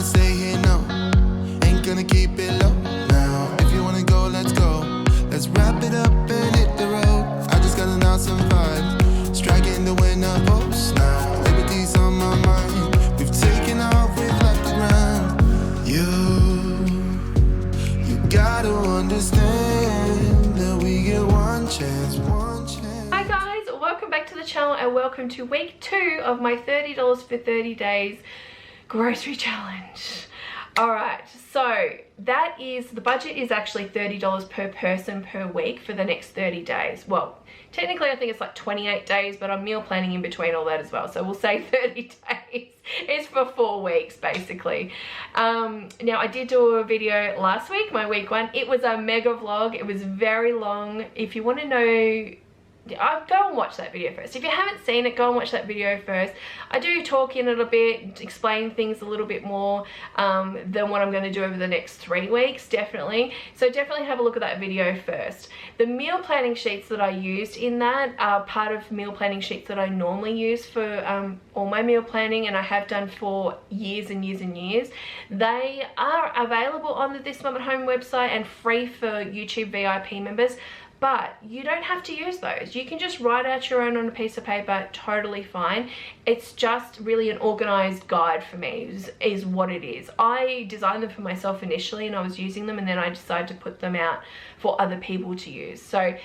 stay here, no. Ain't gonna keep it low now. If you wanna go, let's go. Let's wrap it up and hit the road. I just got an awesome vibe, striking the winner post now. Liberty's on my mind. We've taken off, we've left the ground. You gotta understand that we get one chance, one chance. Hi guys, welcome back to the channel and welcome to week 2 of my $30 for 30 days grocery challenge. Alright, so that is, the budget is actually $30 per person per week for the next 30 days. Well, technically I think it's like 28 days, but I'm meal planning in between all that as well. So we'll say 30 days. It's for 4 weeks basically. Now I did do a video last week, my week 1. It was a mega vlog. It was very long. If you want to know, go and watch that video first. If you haven't seen it, go and watch that video first. I do talk in it a bit, explain things a little bit more than what I'm going to do over the next 3 weeks, definitely. So definitely have a look at that video first. The meal planning sheets that I used in that are part of meal planning sheets that I normally use for all my meal planning, and I have done for years and years and years. They are available on the This Mum at Home website and free for YouTube VIP members. But you don't have to use those. You can just write out your own on a piece of paper, totally fine. It's just really an organized guide for me, is what it is. I designed them for myself initially and I was using them, and then I decided to put them out for other people to use. So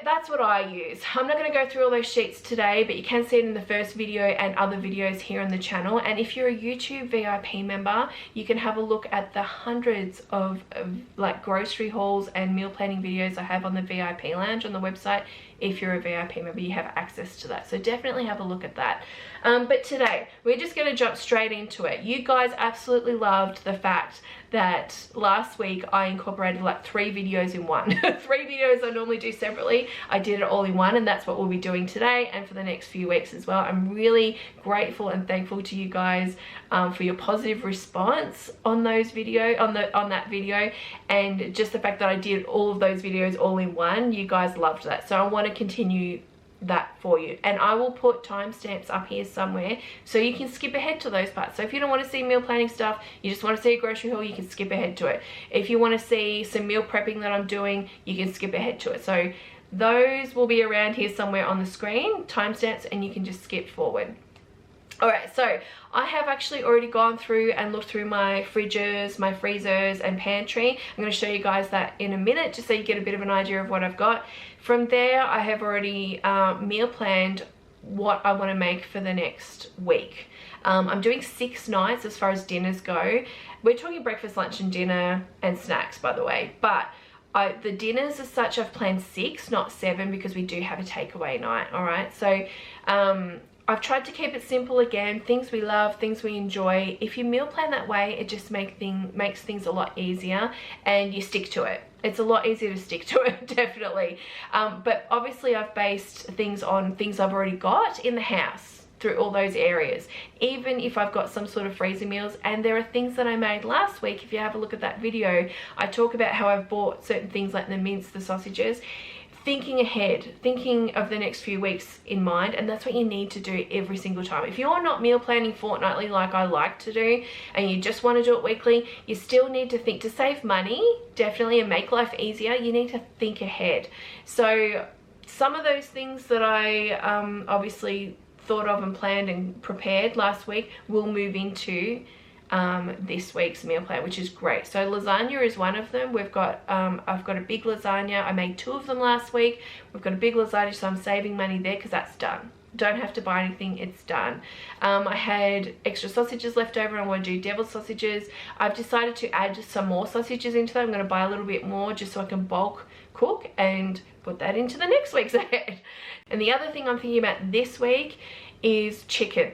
that's what I use. I'm not going to go through all those sheets today, but you can see it in the first video and other videos here on the channel. And if you're a YouTube VIP member, you can have a look at the hundreds of like grocery hauls and meal planning videos I have on the VIP lounge on the website. If you're a VIP member, you have access to that. So definitely have a look at that. But today, we're just going to jump straight into it. You guys absolutely loved the fact that last week I incorporated like 3 videos in one. 3 videos I normally do separately. I did it all in one, and that's what we'll be doing today and for the next few weeks as well. I'm really grateful and thankful to you guys for your positive response on those on that video, and just the fact that I did all of those videos all in one. You guys loved that, so I want to continue that for you, and I will put timestamps up here somewhere so you can skip ahead to those parts. So if you don't want to see meal planning stuff, you just want to see a grocery haul, you can skip ahead to it. If you want to see some meal prepping that I'm doing, you can skip ahead to it. So those will be around here somewhere on the screen, timestamps, and you can just skip forward. Alright, so I have actually already gone through and looked through my fridges, my freezers and pantry. I'm going to show you guys that in a minute just so you get a bit of an idea of what I've got. From there, I have already meal planned what I want to make for the next week. I'm doing 6 nights as far as dinners go. We're talking breakfast, lunch and dinner and snacks, by the way, but the dinners as such, I've planned 6, not 7, because we do have a takeaway night. Alright, so I've tried to keep it simple again, things we love, things we enjoy. If you meal plan that way, it just makes things a lot easier, and you stick to it. It's a lot easier to stick to it, definitely. But obviously I've based things on things I've already got in the house through all those areas, even if I've got some sort of freezer meals. And there are things that I made last week. If you have a look at that video, I talk about how I've bought certain things like the mince, the sausages, thinking ahead, thinking of the next few weeks in mind. And that's what you need to do every single time. If you're not meal planning fortnightly like I like to do, and you just want to do it weekly, you still need to think, to save money definitely and make life easier, you need to think ahead. So some of those things that I obviously thought of and planned and prepared last week will move into this week's meal plan, which is great. So lasagna is one of them. We've got I've got a big lasagna. I made 2 of them last week. We've got a big lasagna, so I'm saving money there because that's done. Don't have to buy anything, it's done. I had extra sausages left over. I want to do deviled sausages. I've decided to add some more sausages into that. I'm going to buy a little bit more just so I can bulk cook and put that into the next week's ahead. And the other thing I'm thinking about this week is chicken.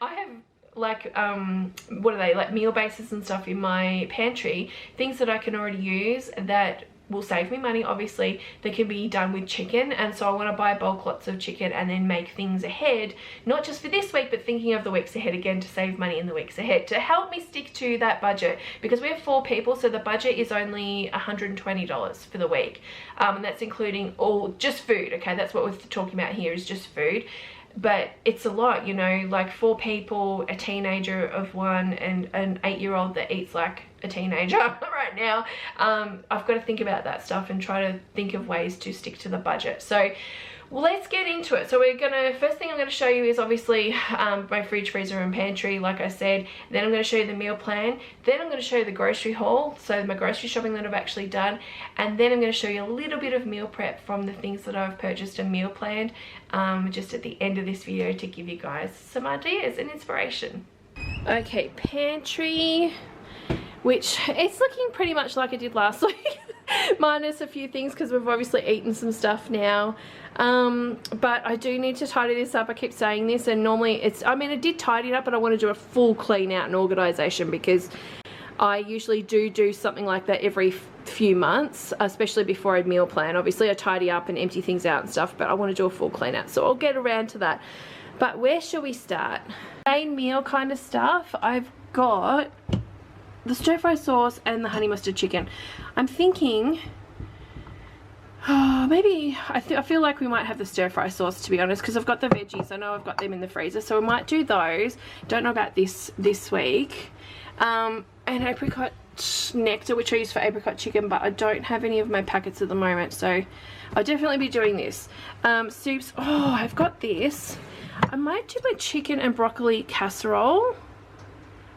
I have like what are they, like meal bases and stuff in my pantry, things that I can already use that will save me money, obviously, that can be done with chicken. And so I want to buy bulk lots of chicken and then make things ahead, not just for this week, but thinking of the weeks ahead again, to save money in the weeks ahead, to help me stick to that budget, because we have 4 people, so the budget is only $120 for the week, and that's including all just food. Okay, that's what we're talking about here, is just food. but it's a lot, you know, like 4 people, a teenager of 1, and an 8-year-old that eats like a teenager right now. I've got to think about that stuff and try to think of ways to stick to the budget. So well, let's get into it. So first thing I'm gonna show you is obviously my fridge, freezer and pantry, like I said. Then I'm gonna show you the meal plan. Then I'm gonna show you the grocery haul, so my grocery shopping that I've actually done. And then I'm gonna show you a little bit of meal prep from the things that I've purchased and meal planned, just at the end of this video to give you guys some ideas and inspiration. Okay, pantry, which it's looking pretty much like I did last week. Minus a few things because we've obviously eaten some stuff now, but I do need to tidy this up. I keep saying this, and normally I mean I did tidy it up, but I want to do a full clean out and organization because I usually do something like that every few months, especially before I meal plan. Obviously I tidy up and empty things out and stuff, but I want to do a full clean out, so I'll get around to that. But where shall we start? Main meal kind of stuff. I've got the stir fry sauce and the honey mustard chicken. I'm thinking, maybe I feel like we might have the stir fry sauce, to be honest, because I've got the veggies. I know I've got them in the freezer, so we might do those. Don't know about this week. And apricot nectar, which I use for apricot chicken, but I don't have any of my packets at the moment, so I'll definitely be doing this. Soups. Oh, I've got this. I might do my chicken and broccoli casserole.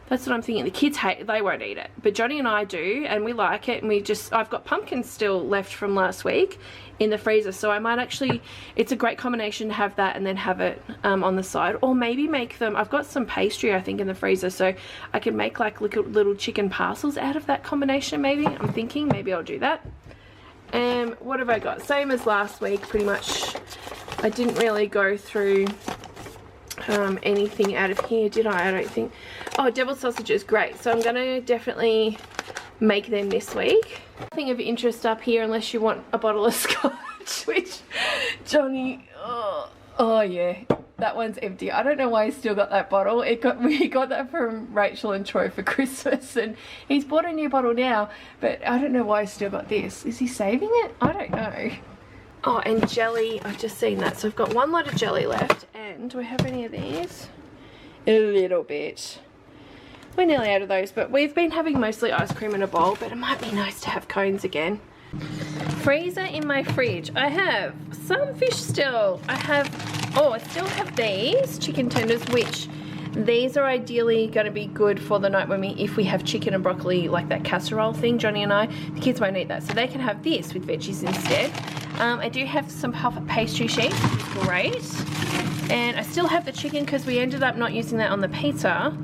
That's what I'm thinking. The kids they won't eat it, but Johnny and I do, and we like it, and I've got pumpkins still left from last week in the freezer, so I might actually, it's a great combination to have that and then have it on the side, or maybe make them, I've got some pastry I think in the freezer, so I can make like little chicken parcels out of that combination maybe. I'm thinking maybe I'll do that. What have I got? Same as last week pretty much. I didn't really go through anything out of here, did I? I don't think. Oh, deviled sausages, great. So I'm gonna definitely make them this week. Nothing of interest up here unless you want a bottle of scotch, which Johnny, oh yeah, that one's empty. I don't know why he's still got that bottle. We got that from Rachel and Troy for Christmas, and he's bought a new bottle now, but I don't know why he's still got this. Is he saving it? I don't know. Oh, and jelly, I've just seen that. So I've got 1 lot of jelly left. And do we have any of these? A little bit. We're nearly out of those, but we've been having mostly ice cream in a bowl, but it might be nice to have cones again. Freezer in my fridge. I have some fish still. I still have these chicken tenders, which these are ideally going to be good for the night if we have chicken and broccoli, like that casserole thing, Johnny and I. The kids won't eat that, so they can have this with veggies instead. I do have some pastry sheets, which is great. And I still have the chicken because we ended up not using that on the pizza.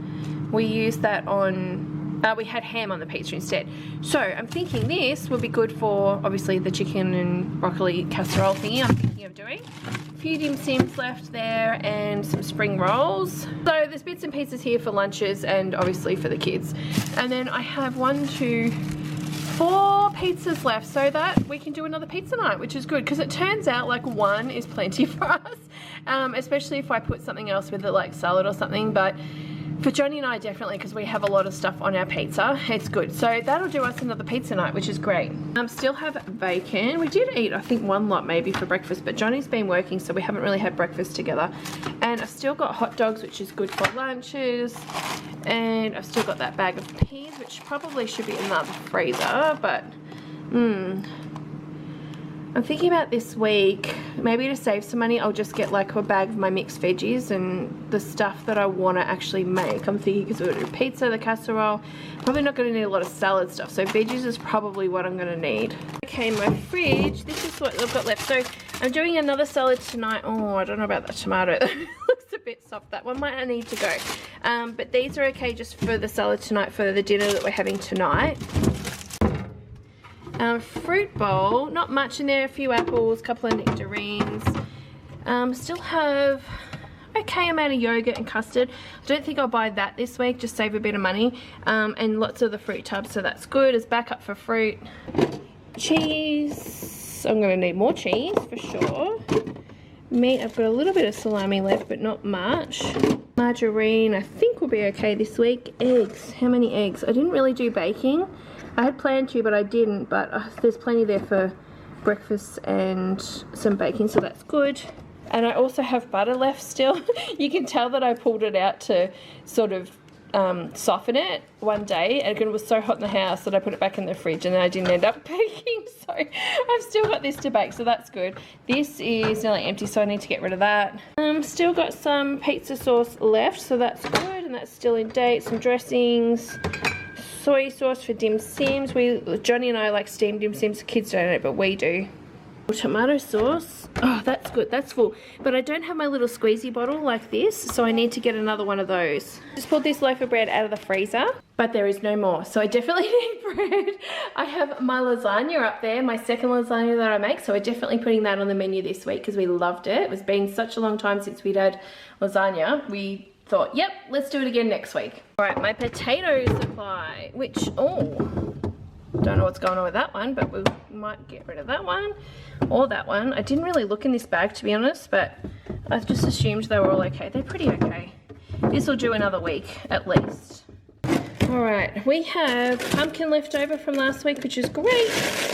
We used that on, we had ham on the pizza instead. So I'm thinking this will be good for, obviously, the chicken and broccoli casserole thingy I'm thinking of doing. A few dim sims left there and some spring rolls. So there's bits and pieces here for lunches and obviously for the kids. And then I have 1, 2, 4 pizzas left, so that we can do another pizza night, which is good because it turns out like 1 is plenty for us, especially if I put something else with it, like salad or something. But for Johnny and I, definitely, because we have a lot of stuff on our pizza, it's good. So that'll do us another pizza night, which is great. Still have bacon. We did eat, I think, 1 lot maybe for breakfast, but Johnny's been working, so we haven't really had breakfast together. And I've still got hot dogs, which is good for lunches. And I've still got that bag of peas, which probably should be in the freezer, but I'm thinking about this week, maybe to save some money, I'll just get like a bag of my mixed veggies and the stuff that I want to actually make. I'm thinking, because we're going to do pizza, the casserole, probably not going to need a lot of salad stuff, so veggies is probably what I'm going to need. Okay, my fridge, this is what I've got left. So I'm doing another salad tonight. Oh, I don't know about the tomato. Looks a bit soft. That one might need to go. But these are okay just for the salad tonight, for the dinner that we're having tonight. Fruit bowl, not much in there, a few apples, a couple of nectarines. Still have okay amount of yogurt and custard. I don't think I'll buy that this week, just save a bit of money. And lots of the fruit tubs, so that's good as backup for fruit. Cheese, I'm going to need more cheese for sure. Meat, I've got a little bit of salami left, but not much. Margarine, I think will be okay this week. Eggs, how many eggs? I didn't really do baking. I had planned to, but I didn't, but there's plenty there for breakfast and some baking, so that's good. And I also have butter left still. You can tell that I pulled it out to sort of soften it one day, and it was so hot in the house that I put it back in the fridge and then I didn't end up baking, so I've still got this to bake, so that's good. This is nearly empty, so I need to get rid of that. Still got some pizza sauce left, so that's good, and that's still in date. Some dressings, soy sauce for dim sims. Johnny and I like steamed dim sims. The kids don't eat, but we do. Tomato sauce. Oh, that's good, that's full. But I don't have my little squeezy bottle like this, so I need to get another one of those. Just pulled this loaf of bread out of the freezer, but there is no more, so I definitely need bread. I have my lasagna up there, my second lasagna that I make, so we're definitely putting that on the menu this week because we loved it. It's been such a long time since we'd had lasagna. We thought, yep, let's do it again next week. All right, my potato supply, which, oh, don't know what's going on with that one, but we might get rid of that one or that one. I didn't really look in this bag, to be honest, but I just assumed they were all okay. They're pretty okay. This will do another week at least. All right, we have pumpkin left over from last week, which is great.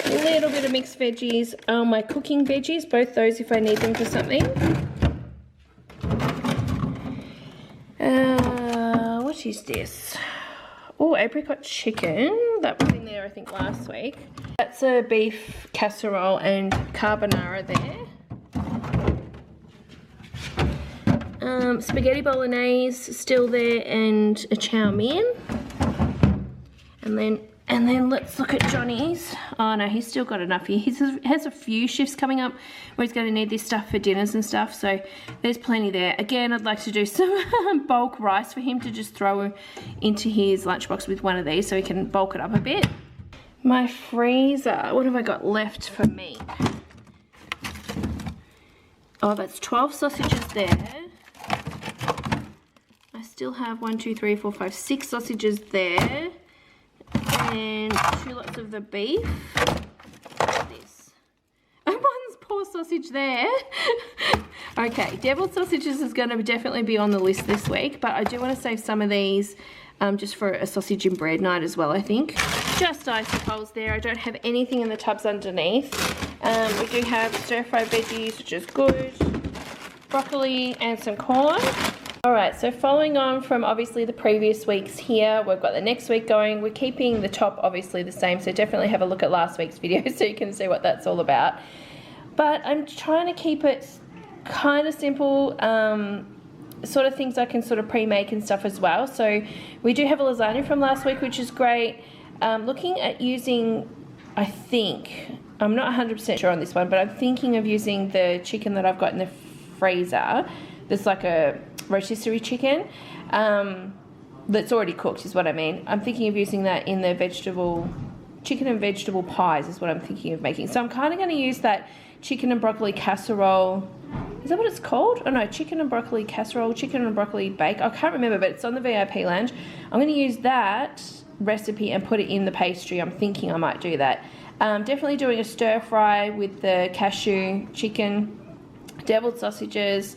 A little bit of mixed veggies, my cooking veggies, both those if I need them for something. What is this? Oh, apricot chicken. That was in there, I think, last week. That's a beef casserole and carbonara there. Spaghetti bolognese still there, and a chow mein. And then let's look at Johnny's. Oh no, he's still got enough here. He has a few shifts coming up where he's going to need this stuff for dinners and stuff, so there's plenty there. Again, I'd like to do some bulk rice for him to just throw into his lunchbox with one of these so he can bulk it up a bit. My freezer, what have I got left for meat? Oh, that's 12 sausages there. I still have 1, 2, 3, 4, 5, 6 sausages there. And 2 lots of the beef. This. And one's poor sausage there. Okay, deviled sausages is going to definitely be on the list this week, but I do want to save some of these just for a sausage and bread night as well, I think. Just ice holes there. I don't have anything in the tubs underneath. We do have stir-fried veggies, which is good. Broccoli and some corn. Alright, so following on from obviously the previous weeks here, we've got the next week going. We're keeping the top obviously the same, so definitely have a look at last week's video so you can see what that's all about. But I'm trying to keep it kind of simple, sort of things I can sort of pre-make and stuff as well. So we do have a lasagna from last week, which is great. Looking at using, I think, I'm not 100% sure on this one, but I'm thinking of using the chicken that I've got in the freezer. There's like a rotisserie chicken that's already cooked is what I mean. I'm thinking of using that in the chicken and vegetable pies is what I'm thinking of making. So I'm kind of going to use that chicken and broccoli casserole. Is that what it's called? Oh no, chicken and broccoli casserole, chicken and broccoli bake. I can't remember, but it's on the VIP lounge. I'm going to use that recipe and put it in the pastry. I'm thinking I might do that. Definitely doing a stir fry with the cashew chicken, deviled sausages.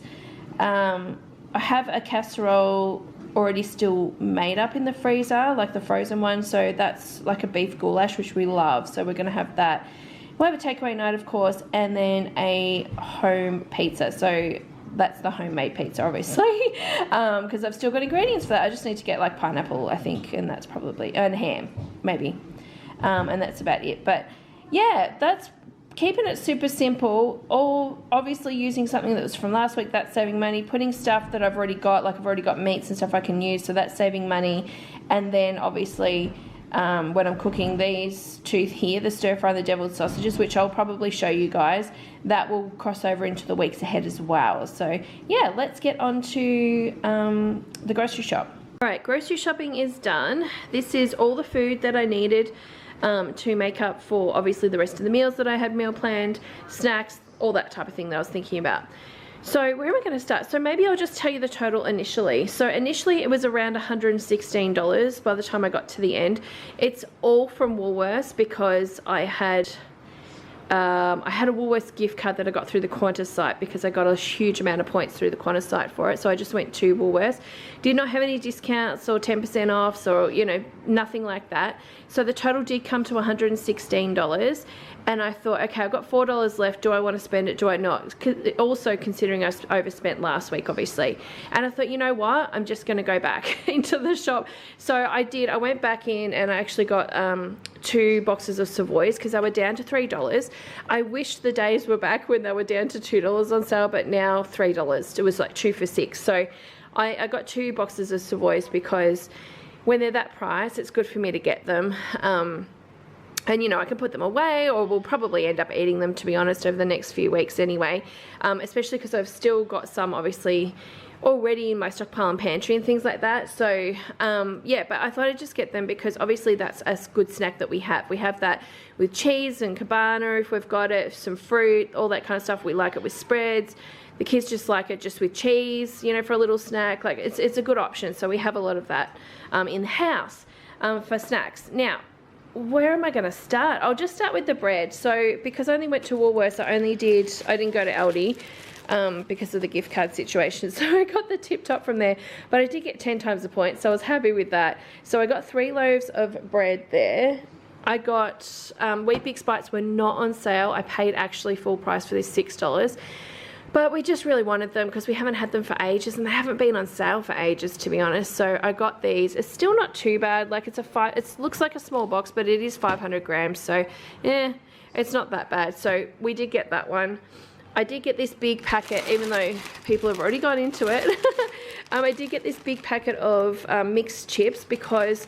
I have a casserole already still made up in the freezer, like the frozen one, so that's like a beef goulash, which we love, so we're going to have that. We'll have a takeaway night, of course, and then a home pizza, so that's the homemade pizza, obviously, because I've still got ingredients for that. I just need to get like pineapple, I think, and that's probably, and ham, maybe, and that's about it. But yeah, that's keeping it super simple, all obviously using something that was from last week, that's saving money, putting stuff that I've already got, like I've already got meats and stuff I can use, so that's saving money. And then obviously when I'm cooking these two here, the stir fry and the deviled sausages, which I'll probably show you guys, that will cross over into the weeks ahead as well. So yeah, let's get on to the grocery shop. All right, grocery shopping is done. This is all the food that I needed to make up for obviously the rest of the meals that I had meal planned, snacks, all that type of thing that I was thinking about. So where am I going to start? So maybe I'll just tell you the total initially. So initially it was around $116 by the time I got to the end. It's all from Woolworths because I had I had a Woolworths gift card that I got through the Qantas site because I got a huge amount of points through the Qantas site for it. So I just went to Woolworths. Did not have any discounts or 10% offs or, you know, nothing like that. So the total did come to $116. And I thought, okay, I've got $4 left. Do I want to spend it? Do I not? Also considering I overspent last week, obviously. And I thought, you know what? I'm just going to go back into the shop. So I did. I went back in and I actually got 2 boxes of Savoys because they were down to $3. I wish the days were back when they were down to $2 on sale, but now $3. It was like 2 for $6. So I got 2 boxes of Savoys because when they're that price, it's good for me to get them. And, you know, I can put them away, or we'll probably end up eating them, to be honest, over the next few weeks anyway. Especially because I've still got some, obviously, already in my stockpile and pantry and things like that. So, yeah, but I thought I'd just get them because, obviously, that's a good snack that we have. We have that with cheese and cabana, if we've got it, some fruit, all that kind of stuff. We like it with spreads. The kids just like it just with cheese, you know, for a little snack. Like, it's a good option. So we have a lot of that in the house for snacks. Now, where am I going to start? I'll just start with the bread. So because I only went to Woolworths, I didn't go to Aldi because of the gift card situation. So I got the tip top from there, but I did get 10 times the points. So I was happy with that. So I got 3 loaves of bread there. I got Wheat Bix Bites were not on sale. I paid actually full price for this, $6. But we just really wanted them because we haven't had them for ages and they haven't been on sale for ages, to be honest. So I got these. It's still not too bad. Like it looks like a small box, but it is 500 grams. So yeah, it's not that bad. So we did get that one. I did get this big packet, even though people have already gone into it. I did get this big packet of mixed chips because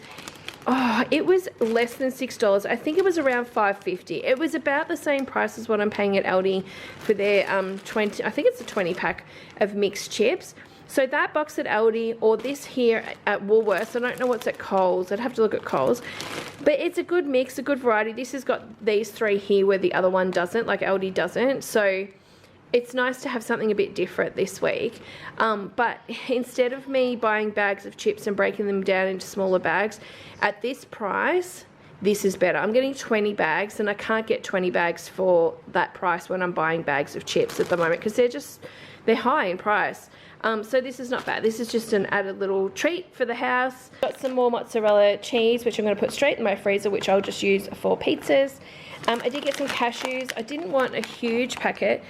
it was less than $6. I think it was around $5.50. It was about the same price as what I'm paying at Aldi for their 20. I think it's a 20 pack of mixed chips. So that box at Aldi or this here at Woolworths, I don't know what's at Coles. I'd have to look at Coles. But it's a good mix, a good variety. This has got these 3 here where the other one doesn't, like Aldi doesn't. So it's nice to have something a bit different this week. But instead of me buying bags of chips and breaking them down into smaller bags, at this price, this is better. I'm getting 20 bags and I can't get 20 bags for that price when I'm buying bags of chips at the moment because they're high in price. So this is not bad. This is just an added little treat for the house. Got some more mozzarella cheese, which I'm going to put straight in my freezer, which I'll just use for pizzas. I did get some cashews. I didn't want a huge packet.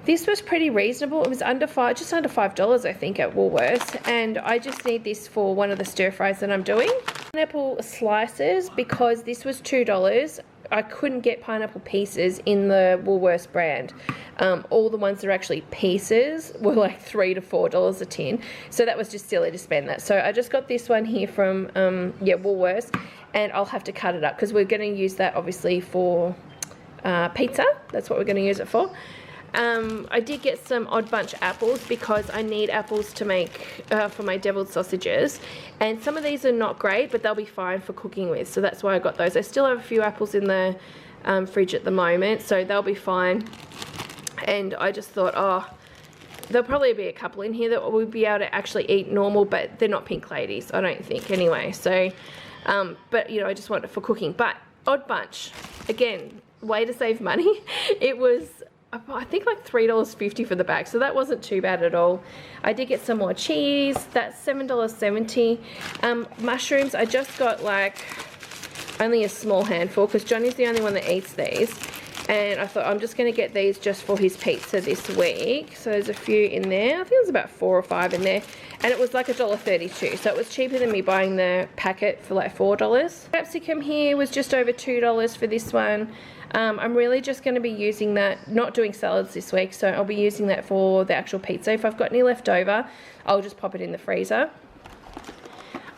This was pretty reasonable. It was just under $5, I think, at Woolworths. And I just need this for one of the stir fries that I'm doing. Pineapple slices, because this was $2. I couldn't get pineapple pieces in the Woolworths brand. All the ones that are actually pieces were like $3 to $4 a tin. So that was just silly to spend that. So I just got this one here from, Woolworths. And I'll have to cut it up because we're going to use that, obviously, for pizza. That's what we're going to use it for. I did get some Odd Bunch apples because I need apples to make for my deviled sausages, and some of these are not great, but they'll be fine for cooking with, so that's why I got those. I still have a few apples in the fridge at the moment, so they'll be fine. And I just thought, there'll probably be a couple in here that we'll be able to actually eat normal, but they're not pink ladies, I don't think, anyway. So but you know, I just want it for cooking. But Odd Bunch, again, way to save money. It was, I think, like $3.50 for the bag, so that wasn't too bad at all. I did get some more cheese. That's $7.70. Mushrooms, I just got like only a small handful because Johnny's the only one that eats these, and I thought I'm just going to get these just for his pizza this week. So there's a few in there. I think there's about 4 or 5 in there, and it was like $1.32, so it was cheaper than me buying the packet for like $4. Capsicum here was just over $2 for this one. I'm really just going to be using that, not doing salads this week, so I'll be using that for the actual pizza. If I've got any left over, I'll just pop it in the freezer.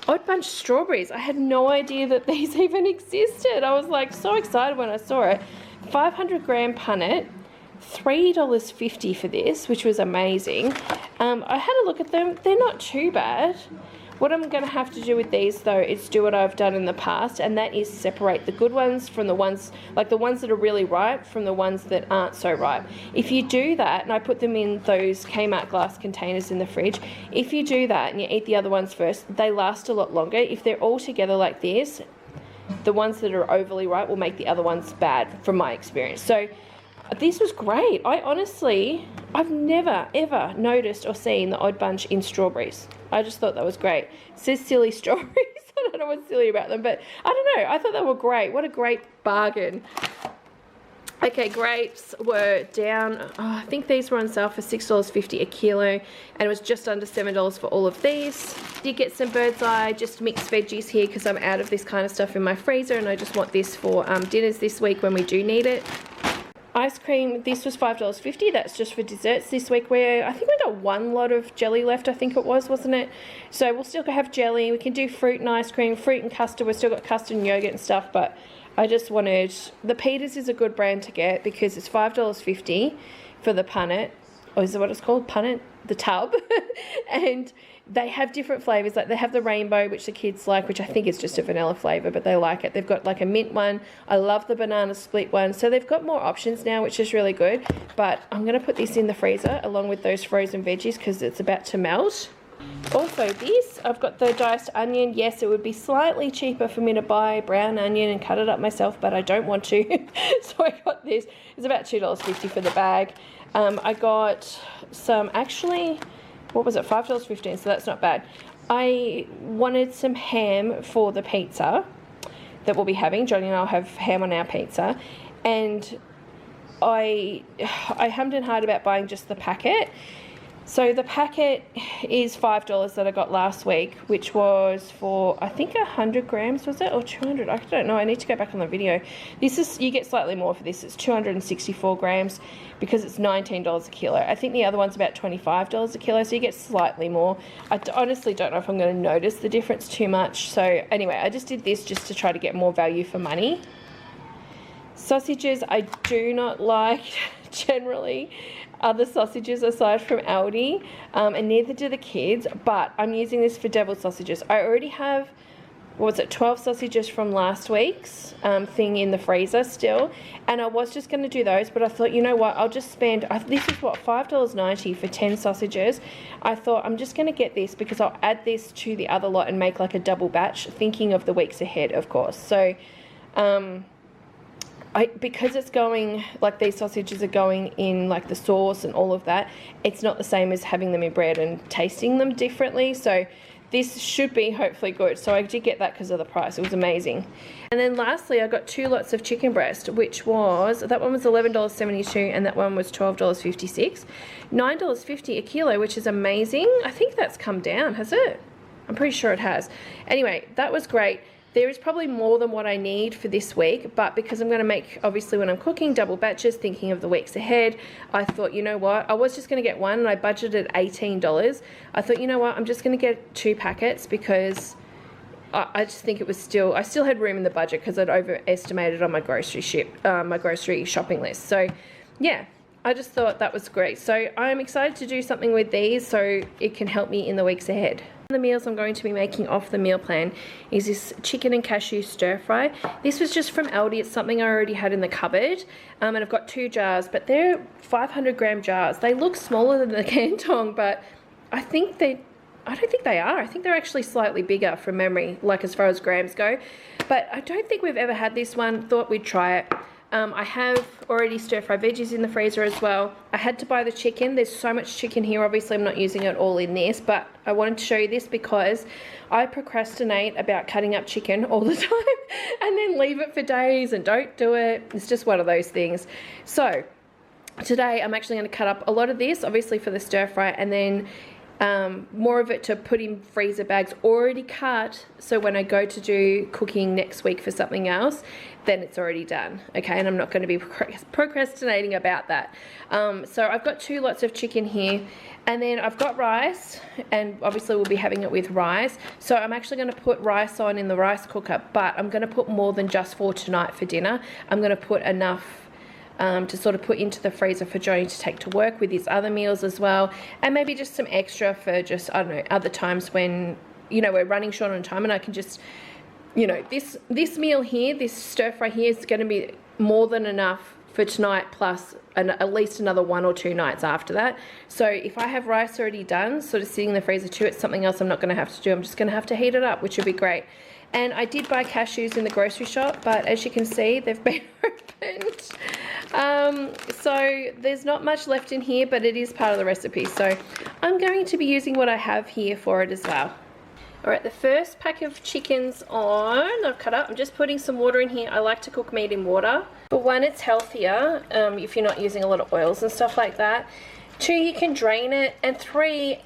Odd Bunch strawberries. I had no idea that these even existed. I was like so excited when I saw it. 500 gram punnet, $3.50 for this, which was amazing. I had a look at them. They're not too bad. What I'm going to have to do with these, though, is do what I've done in the past, and that is separate the good ones from the ones, like the ones that are really ripe from the ones that aren't so ripe. If you do that, and I put them in those Kmart glass containers in the fridge, if you do that and you eat the other ones first, they last a lot longer. If they're all together like this, the ones that are overly ripe will make the other ones bad, from my experience. So This was great. I've never ever noticed or seen the Odd Bunch in strawberries. I just thought that was great. It says silly strawberries. I don't know what's silly about them, but I don't know. I thought they were great. What a great bargain. Okay, grapes were down. I think these were on sale for $6.50 a kilo, and it was just under $7 for all of these. Did get some bird's eye, just mixed veggies here because I'm out of this kind of stuff in my freezer, and I just want this for dinners this week when we do need it. Ice cream, this was $5.50. That's just for desserts this week. I think we got one lot of jelly left, I think it was, wasn't it? So we'll still have jelly. We can do fruit and ice cream, fruit and custard. We've still got custard and yogurt and stuff, but I just wanted, the Peters is a good brand to get because it's $5.50 for the punnet, or is it what it's called? Punnet? The tub. And they have different flavours, like they have the rainbow, which the kids like, which I think is just a vanilla flavour, but they like it. They've got like a mint one. I love the banana split one. So they've got more options now, which is really good. But I'm going to put this in the freezer along with those frozen veggies because it's about to melt. Also this, I've got the diced onion. Yes, it would be slightly cheaper for me to buy brown onion and cut it up myself, but I don't want to. So I got this. It's about $2.50 for the bag. I got some, actually, what was it, $5.15, so that's not bad. I wanted some ham for the pizza that we'll be having. Johnny and I'll have ham on our pizza. And I hummed and hawed about buying just the packet. So the packet is $5 that I got last week, which was for, I think 100 grams, was it? Or 200? I don't know. I need to go back on the video. This is, you get slightly more for this. It's 264 grams because it's $19 a kilo. I think the other one's about $25 a kilo, so you get slightly more. I honestly don't know if I'm going to notice the difference too much. So anyway, I just did this just to try to get more value for money. Sausages, I do not like generally other sausages aside from Aldi, and neither do the kids, but I'm using this for deviled sausages. I already have, what was it, 12 sausages from last week's thing in the freezer still, and I was just going to do those, but I thought, you know what, I'll just spend, this is what, $5.90 for 10 sausages. I thought I'm just going to get this because I'll add this to the other lot and make like a double batch, thinking of the weeks ahead, of course. So because it's going, like these sausages are going in like the sauce and all of that, it's not the same as having them in bread and tasting them differently. So this should be hopefully good. So I did get that because of the price. It was amazing. And then lastly, I got 2 lots of chicken breast, which was, that one was $11.72 and that one was $12.56. $9.50 a kilo, which is amazing. I think that's come down, has it? I'm pretty sure it has. Anyway, that was great. There is probably more than what I need for this week, but because I'm going to make, obviously when I'm cooking, double batches, thinking of the weeks ahead, I thought, you know what, I was just going to get one and I budgeted $18. I thought, you know what, I'm just going to get 2 packets because I just think it was still, I still had room in the budget because I'd overestimated on my grocery shopping list. So yeah, I just thought that was great. So I'm excited to do something with these so it can help me in the weeks ahead. The meals I'm going to be making off the meal plan is this chicken and cashew stir fry. This was just from Aldi. It's something I already had in the cupboard, and I've got 2 jars, but they're 500 gram jars. They look smaller than the Canton, but I don't think they are. I think they're actually slightly bigger from memory, like as far as grams go. But I don't think we've ever had this one. Thought we'd try it. I have already stir-fry veggies in the freezer as well. I had to buy the chicken. There's so much chicken here. Obviously, I'm not using it all in this, but I wanted to show you this because I procrastinate about cutting up chicken all the time and then leave it for days and don't do it. It's just one of those things. So today, I'm actually going to cut up a lot of this, obviously for the stir-fry, and then more of it to put in freezer bags already cut, so when I go to do cooking next week for something else, then it's already done, okay, and I'm not going to be procrastinating about that. So I've got 2 lots of chicken here, and then I've got rice, and obviously we'll be having it with rice, so I'm actually going to put rice on in the rice cooker, but I'm going to put more than just for tonight for dinner. I'm going to put enough to sort of put into the freezer for Johnny to take to work with his other meals as well, and maybe just some extra for just, I don't know, other times when, you know, we're running short on time and I can just, you know, this meal here, this stir fry here is going to be more than enough for tonight, plus at least another 1 or 2 nights after that. So if I have rice already done, sort of sitting in the freezer too, it's something else I'm not going to have to do. I'm just going to have to heat it up, which would be great. And I did buy cashews in the grocery shop, but as you can see, they've been opened. So there's not much left in here, but it is part of the recipe. So I'm going to be using what I have here for it as well. Alright, the first pack of chicken's on. I've cut up. I'm just putting some water in here. I like to cook meat in water. For one, it's healthier if you're not using a lot of oils and stuff like that. 2, you can drain it. And 3,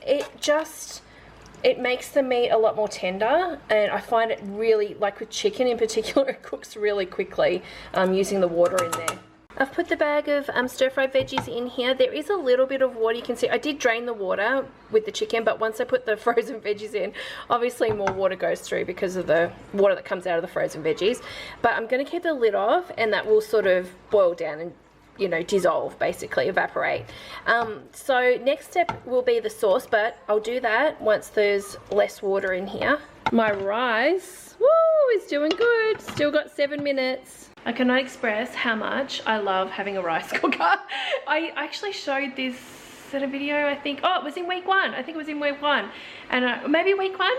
it makes the meat a lot more tender, and I find it really, like with chicken in particular, it cooks really quickly using the water in there. I've put the bag of stir-fried veggies in here. There is a little bit of water. You can see I did drain the water with the chicken, but once I put the frozen veggies in, obviously more water goes through because of the water that comes out of the frozen veggies. But I'm going to keep the lid off, and that will sort of boil down and, you know, dissolve, basically evaporate. So next step will be the sauce, but I'll do that once there's less water in here. My rice, woo, is doing good. Still got 7 minutes. I cannot express how much I love having a rice cooker. I actually showed this in a video, I think. Oh, it was in week 1. I think it was in week 1. And maybe week 1?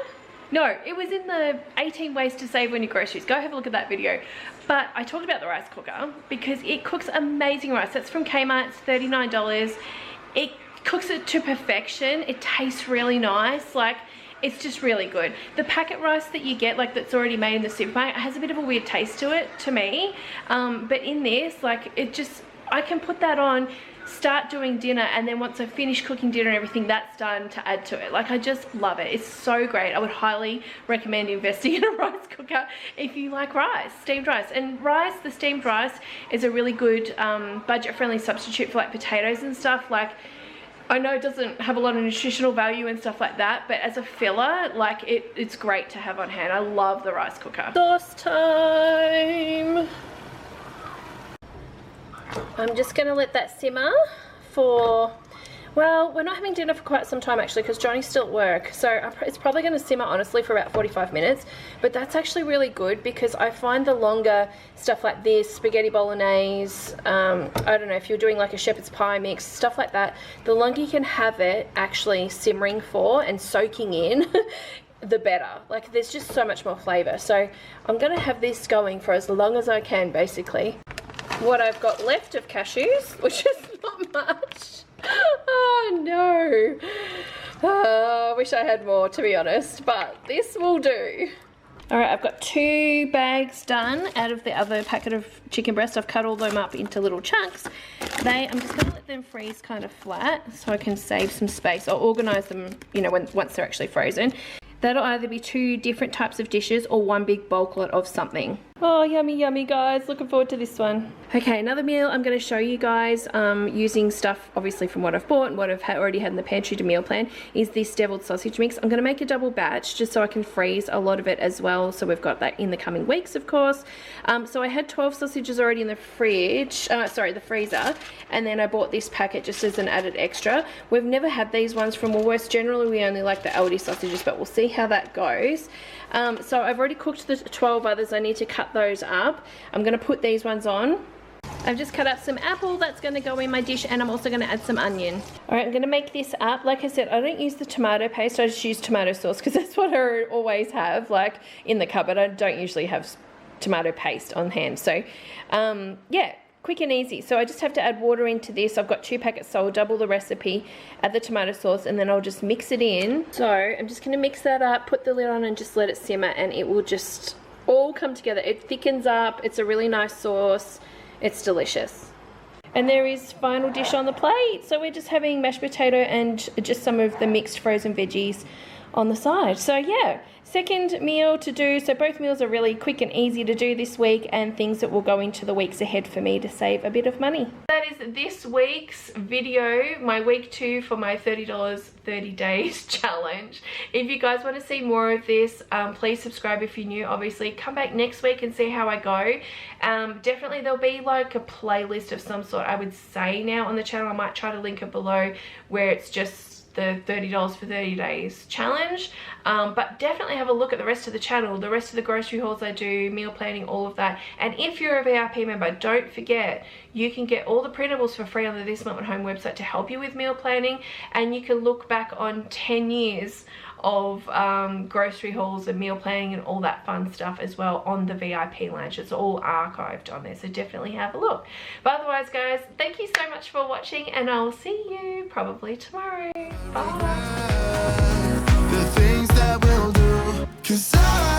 No, it was in the 18 ways to save on your groceries. Go have a look at that video. But I talked about the rice cooker because it cooks amazing rice. That's from Kmart, it's $39. It cooks it to perfection. It tastes really nice. Like, it's just really good. The packet rice that you get, like that's already made in the supermarket, has a bit of a weird taste to it, to me. But in this, like, it just, I can put that on, start doing dinner, and then once I finish cooking dinner and everything, that's done to add to it. Like, I just love it. It's so great. I would highly recommend investing in a rice cooker if you like rice, steamed rice. And rice, the steamed rice, is a really good budget-friendly substitute for like potatoes and stuff. Like, I know it doesn't have a lot of nutritional value and stuff like that, but as a filler, like, it's great to have on hand. I love the rice cooker. Sauce time. I'm just going to let that simmer for, well, we're not having dinner for quite some time actually because Johnny's still at work. So it's probably going to simmer honestly for about 45 minutes. But that's actually really good because I find the longer stuff like this, spaghetti bolognese, I don't know, if you're doing like a shepherd's pie mix, stuff like that, the longer you can have it actually simmering for and soaking in, the better. Like, there's just so much more flavor. So I'm going to have this going for as long as I can, basically. What I've got left of cashews, which is not much. Oh no. I wish I had more, to be honest, but this will do. Alright, I've got 2 bags done out of the other packet of chicken breast. I've cut all them up into little chunks. I'm just going to let them freeze kind of flat so I can save some space. I'll organise them, you know, once they're actually frozen. That'll either be 2 different types of dishes or 1 big bulklet of something. Oh, yummy, yummy, guys. Looking forward to this one. Okay, another meal I'm going to show you guys using stuff, obviously, from what I've bought and what I've already had in the pantry to meal plan is this deviled sausage mix. I'm going to make a double batch just so I can freeze a lot of it as well. So we've got that in the coming weeks, of course. So I had 12 sausages already in the fridge, the freezer. And then I bought this packet just as an added extra. We've never had these ones from Woolworths. Generally, we only like the Aldi sausages, but we'll see how that goes. So I've already cooked the 12 others. I need to cut those up. I'm going to put these ones on. I've just cut up some apple that's going to go in my dish, and I'm also going to add some onion. Alright, I'm going to make this up. Like I said, I don't use the tomato paste. I just use tomato sauce because that's what I always have, like, in the cupboard. I don't usually have tomato paste on hand. So, yeah. Quick and easy. So I just have to add water into this. I've got 2 packets, so I'll double the recipe, add the tomato sauce, and then I'll just mix it in. So I'm just going to mix that up, put the lid on, and just let it simmer, and it will just all come together. It thickens up. It's a really nice sauce. It's delicious. And there is final dish on the plate. So we're just having mashed potato and just some of the mixed frozen veggies on the side. So yeah, second meal to do. So both meals are really quick and easy to do this week, and things that will go into the weeks ahead for me to save a bit of money. That is this week's video, my week 2 for my $30 30 days challenge. If you guys want to see more of this, please subscribe if you're new. Obviously, come back next week and see how I go. Definitely there'll be like a playlist of some sort, I would say, now on the channel. I might try to link it below, where it's just the $30 for 30 days challenge, but definitely have a look at the rest of the channel, the rest of the grocery hauls I do, meal planning, all of that. And if you're a VIP member, don't forget you can get all the printables for free on the This Mum at Home website to help you with meal planning, and you can look back on 10 years of grocery hauls and meal planning and all that fun stuff as well on the VIP lounge. It's all archived on there, so definitely have a look. But otherwise, guys, thank you so much for watching, and I will see you probably tomorrow. Bye. The things that we'll do, 'cause I